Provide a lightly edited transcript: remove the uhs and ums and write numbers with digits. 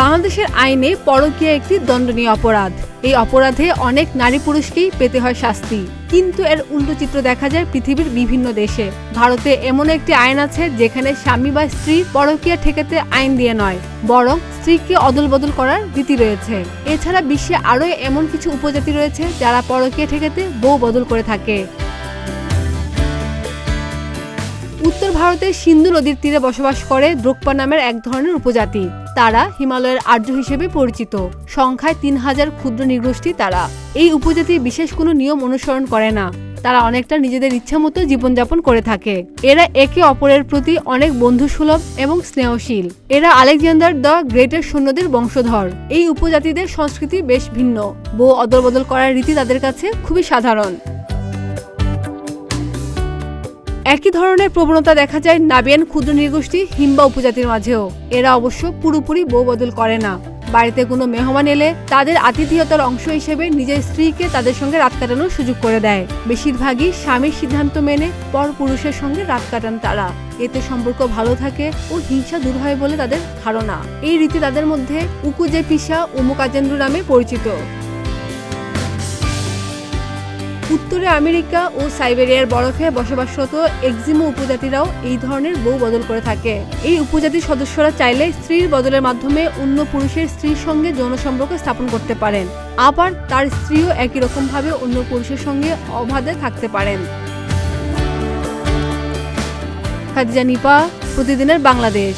বাংলাদেশের আইনে পরকীয়া একটি দণ্ডনীয় অপরাধ। এই অপরাধে অনেক নারী পুরুষকেই পেতে হয় শাস্তি, কিন্তু এর উল্টো চিত্র দেখা যায় পৃথিবীর বিভিন্ন দেশে। ভারতে এমন একটি আইন আছে যেখানে স্বামী বা স্ত্রী পরকীয়া ঠেকাতে আইন দিয়ে নয়, বরং স্ত্রীকে অদল বদল করার রীতি রয়েছে। এছাড়া বিশ্বে আরও এমন কিছু উপজাতি রয়েছে যারা পরকীয়া ঠেকাতে বউ বদল করে থাকে। উত্তর ভারতের সিন্ধু নদীর তীরে বসবাস করে দ্রোকপা নামের এক ধরনের উপজাতি। তারা হিমালয়ের আর্য হিসেবে পরিচিত। সংখ্যায় 3000 ক্ষুদ্র নৃগোষ্ঠী তারা। এই উপজাতি বিশেষ কোনো নিয়ম অনুসরণ করে না। তারা অনেকটা নিজেদের ইচ্ছা মতো জীবনযাপন করে থাকে। এরা একে অপরের প্রতি অনেক বন্ধুসুলভ এবং স্নেহশীল। এরা আলেকজান্ডার দ্য গ্রেটের সৈন্যদের বংশধর। এই উপজাতিদের সংস্কৃতি বেশ ভিন্ন। বউ অদল বদল করার রীতি তাদের কাছে খুবই সাধারণ। একই ধরনের প্রবণতা দেখা যায় নাবিয়ান ক্ষুদ্র নৃগোষ্ঠী হিম্বা উপজাতির মাঝেও। এরা অবশ্য পুরোপুরি বউ বদল করে না। বাড়িতে কোনো মেহমান এলে তাদের আতিথেয়তার অংশ হিসেবে নিজের স্ত্রীকে তাদের সঙ্গে রাত কাটানোর সুযোগ করে দেয়। বেশিরভাগই স্বামীর সিদ্ধান্ত মেনে পর পুরুষের সঙ্গে রাত কাটান তারা। এতে সম্পর্ক ভালো থাকে ও হিংসা দূর হয় বলে তাদের ধারণা। এই রীতি তাদের মধ্যে উকুজে পিসা ও মুকাজেন্দ্র নামে পরিচিত। উত্তরে আমেরিকা ও সাইবেরিয়ার বরফে বসবাসরত এক্সিমো উপজাতিরাও এই ধরনের বউ বদল করে থাকে। এই উপজাতির সদস্যরা চাইলে স্ত্রীর বদলের মাধ্যমে অন্য পুরুষের স্ত্রীর সঙ্গে যৌন সম্পর্ক স্থাপন করতে পারেন। আবার তার স্ত্রীও একই রকম ভাবে অন্য পুরুষের সঙ্গে অবাধে থাকতে পারেন। খাদিজা নিপা, প্রতিদিনের বাংলাদেশ।